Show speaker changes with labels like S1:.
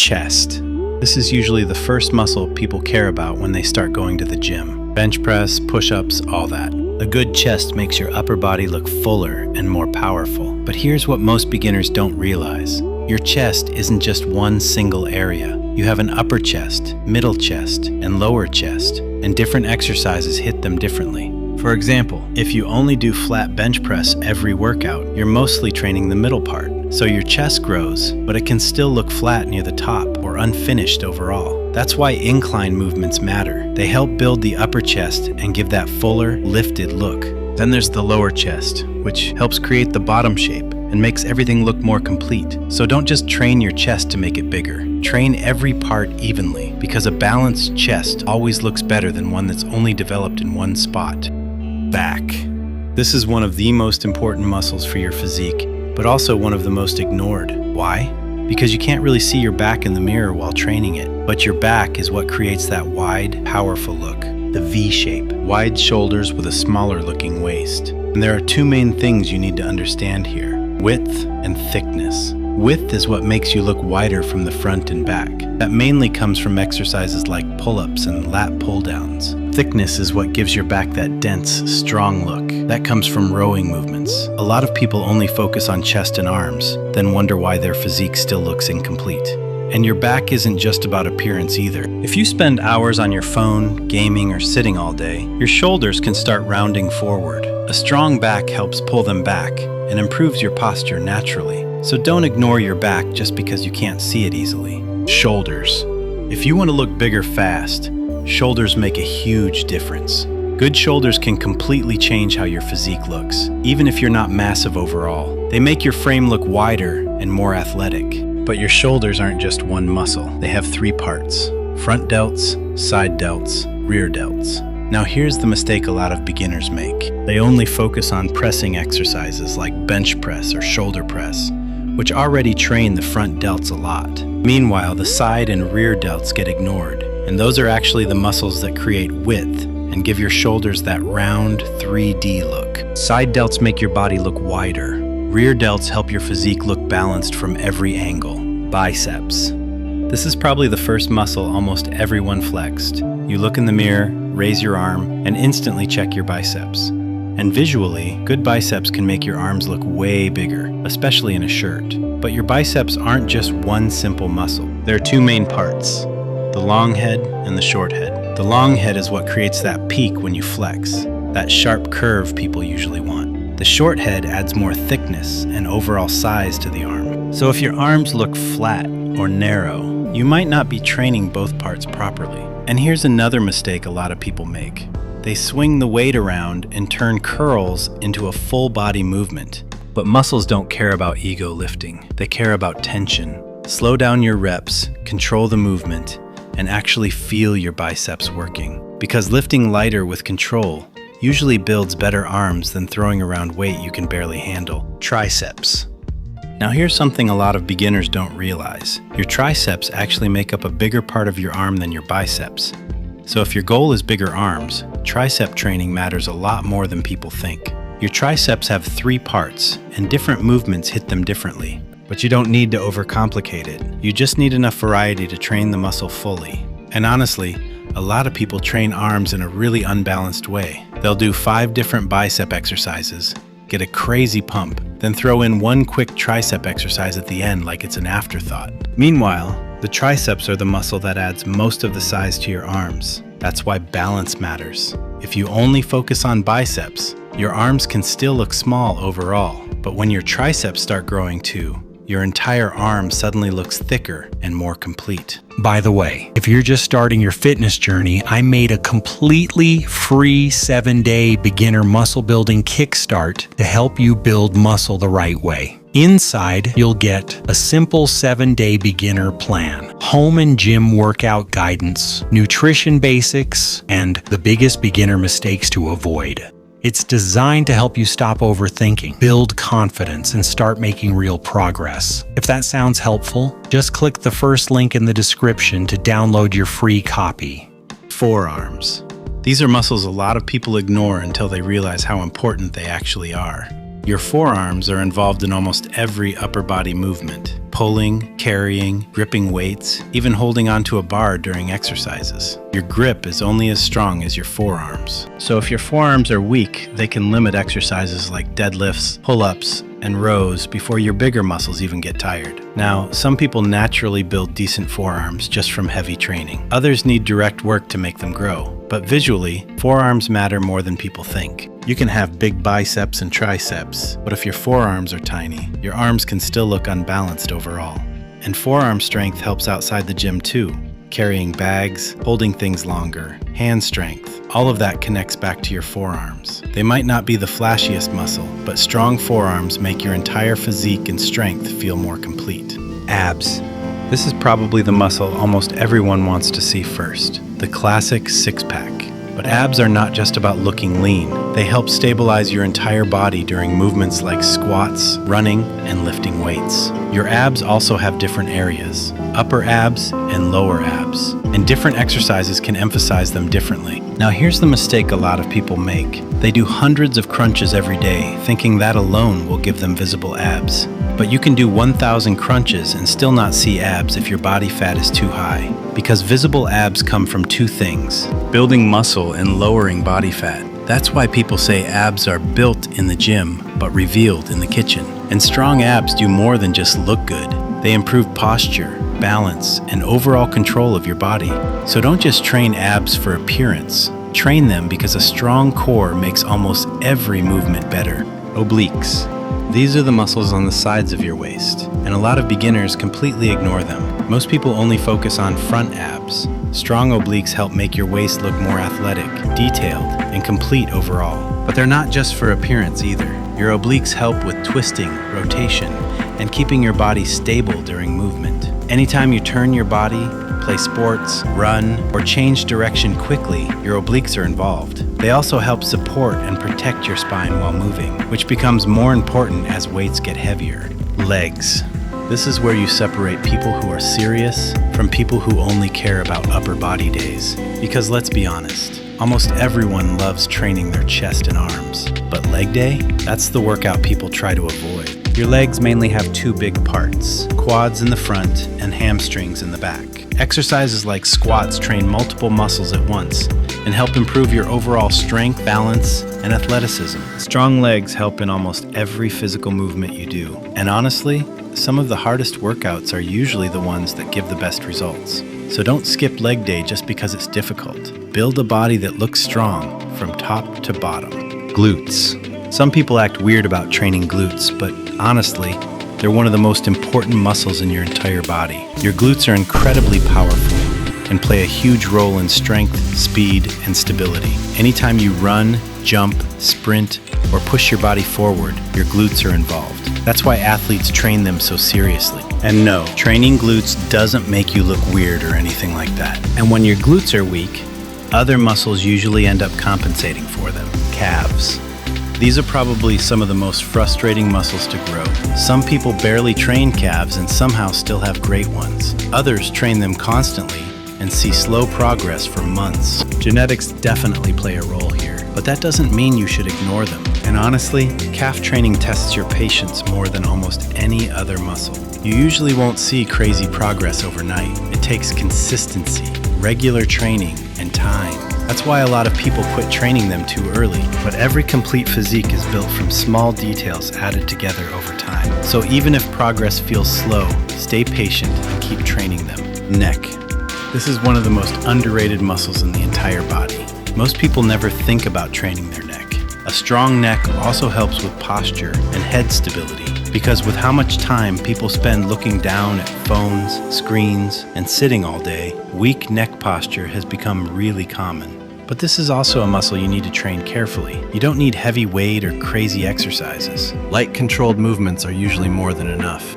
S1: chest. This is usually the first muscle people care about when they start going to the gym. Bench press, push-ups, all that. A good chest makes your upper body look fuller and more powerful. But here's what most beginners don't realize. Your chest isn't just one single area. You have an upper chest, middle chest, and lower chest, and different exercises hit them differently. For example, if you only do flat bench press every workout, you're mostly training the middle part. So your chest grows, but it can still look flat near the top or unfinished overall. That's why incline movements matter. They help build the upper chest and give that fuller, lifted look. Then there's the lower chest, which helps create the bottom shape and makes everything look more complete. So don't just train your chest to make it bigger. Train every part evenly, because a balanced chest always looks better than one that's only developed in one spot. Back. This is one of the most important muscles for your physique, but also one of the most ignored. Why? Because you can't really see your back in the mirror while training it, but your back is what creates that wide, powerful look. The V shape, wide shoulders with a smaller looking waist. And there are two main things you need to understand here: width and thickness. Width is what makes you look wider from the front and back. That mainly comes from exercises like pull-ups and lat pull-downs. Thickness is what gives your back that dense, strong look. That comes from rowing movements. A lot of people only focus on chest and arms, then wonder why their physique still looks incomplete. And your back isn't just about appearance either. If you spend hours on your phone, gaming, or sitting all day, your shoulders can start rounding forward. A strong back helps pull them back and improves your posture naturally. So don't ignore your back just because you can't see it easily. Shoulders. If you want to look bigger fast, shoulders make a huge difference. Good shoulders can completely change how your physique looks, even if you're not massive overall. They make your frame look wider and more athletic. But your shoulders aren't just one muscle. They have three parts: front delts, side delts, rear delts. Now here's the mistake a lot of beginners make. They only focus on pressing exercises like bench press or shoulder press, which already train the front delts a lot. Meanwhile, the side and rear delts get ignored, and those are actually the muscles that create width and give your shoulders that round 3D look. Side delts make your body look wider. Rear delts help your physique look balanced from every angle. Biceps. This is probably the first muscle almost everyone flexed. You look in the mirror, raise your arm, and instantly check your biceps. And visually, good biceps can make your arms look way bigger, especially in a shirt. But your biceps aren't just one simple muscle. There are two main parts: the long head and the short head. The long head is what creates that peak when you flex, that sharp curve people usually want. The short head adds more thickness and overall size to the arm. So if your arms look flat or narrow, you might not be training both parts properly. And here's another mistake a lot of people make. They swing the weight around and turn curls into a full body movement. But muscles don't care about ego lifting. They care about tension. Slow down your reps, control the movement, and actually feel your biceps working. Because lifting lighter with control usually builds better arms than throwing around weight you can barely handle. Triceps. Now here's something a lot of beginners don't realize. Your triceps actually make up a bigger part of your arm than your biceps. So if your goal is bigger arms, tricep training matters a lot more than people think. Your triceps have three parts, and different movements hit them differently. But you don't need to overcomplicate it. You just need enough variety to train the muscle fully. And honestly, a lot of people train arms in a really unbalanced way. They'll do 5 different bicep exercises, get a crazy pump, then throw in one quick tricep exercise at the end like it's an afterthought. Meanwhile, the triceps are the muscle that adds most of the size to your arms. That's why balance matters. If you only focus on biceps, your arms can still look small overall. But when your triceps start growing too, your entire arm suddenly looks thicker and more complete.
S2: By the way, if you're just starting your fitness journey, I made a completely free 7-day beginner muscle building kickstart to help you build muscle the right way. Inside, you'll get a simple 7-day beginner plan, home and gym workout guidance, nutrition basics, and the biggest beginner mistakes to avoid. It's designed to help you stop overthinking, build confidence, and start making real progress. If that sounds helpful, just click the first link in the description to download your free copy.
S1: Forearms. These are muscles a lot of people ignore until they realize how important they actually are. Your forearms are involved in almost every upper body movement. Pulling, carrying, gripping weights, even holding onto a bar during exercises. Your grip is only as strong as your forearms. So if your forearms are weak, they can limit exercises like deadlifts, pull-ups, and rows before your bigger muscles even get tired. Now, some people naturally build decent forearms just from heavy training. Others need direct work to make them grow. But visually, forearms matter more than people think. You can have big biceps and triceps, but if your forearms are tiny, your arms can still look unbalanced overall. And forearm strength helps outside the gym too. Carrying bags, holding things longer, hand strength, all of that connects back to your forearms. They might not be the flashiest muscle, but strong forearms make your entire physique and strength feel more complete. Abs. This is probably the muscle almost everyone wants to see first, the classic six-pack. But abs are not just about looking lean. They help stabilize your entire body during movements like squats, running, and lifting weights. Your abs also have different areas, upper abs and lower abs, and different exercises can emphasize them differently. Now here's the mistake a lot of people make. They do hundreds of crunches every day, thinking that alone will give them visible abs. But you can do 1,000 crunches and still not see abs if your body fat is too high. Because visible abs come from two things: building muscle and lowering body fat. That's why people say abs are built in the gym, but revealed in the kitchen. And strong abs do more than just look good. They improve posture, balance, and overall control of your body. So don't just train abs for appearance. Train them because a strong core makes almost every movement better. Obliques. These are the muscles on the sides of your waist, and a lot of beginners completely ignore them. Most people only focus on front abs. Strong obliques help make your waist look more athletic, detailed, and complete overall. But they're not just for appearance either. Your obliques help with twisting, rotation, and keeping your body stable during movement. Anytime you turn your body, play sports, run, or change direction quickly, your obliques are involved. They also help support and protect your spine while moving, which becomes more important as weights get heavier. Legs. This is where you separate people who are serious from people who only care about upper body days. Because let's be honest, almost everyone loves training their chest and arms. But leg day? That's the workout people try to avoid. Your legs mainly have two big parts: quads in the front and hamstrings in the back. Exercises like squats train multiple muscles at once and help improve your overall strength, balance, and athleticism. Strong legs help in almost every physical movement you do. And honestly, some of the hardest workouts are usually the ones that give the best results. So don't skip leg day just because it's difficult. Build a body that looks strong from top to bottom. Glutes. Some people act weird about training glutes, but honestly, they're one of the most important muscles in your entire body. Your glutes are incredibly powerful and play a huge role in strength, speed, and stability. Anytime you run, jump, sprint, or push your body forward, your glutes are involved. That's why athletes train them so seriously. And no, training glutes doesn't make you look weird or anything like that. And when your glutes are weak, other muscles usually end up compensating for them. Calves. These are probably some of the most frustrating muscles to grow. Some people barely train calves and somehow still have great ones. Others train them constantly and see slow progress for months. Genetics definitely play a role here, but that doesn't mean you should ignore them. And honestly, calf training tests your patience more than almost any other muscle. You usually won't see crazy progress overnight. It takes consistency, regular training, and time. That's why a lot of people quit training them too early. But every complete physique is built from small details added together over time. So even if progress feels slow, stay patient and keep training them. Neck. This is one of the most underrated muscles in the entire body. Most people never think about training their neck. A strong neck also helps with posture and head stability, because with how much time people spend looking down at phones, screens, and sitting all day, weak neck posture has become really common. But this is also a muscle you need to train carefully. You don't need heavy weight or crazy exercises. Light controlled movements are usually more than enough.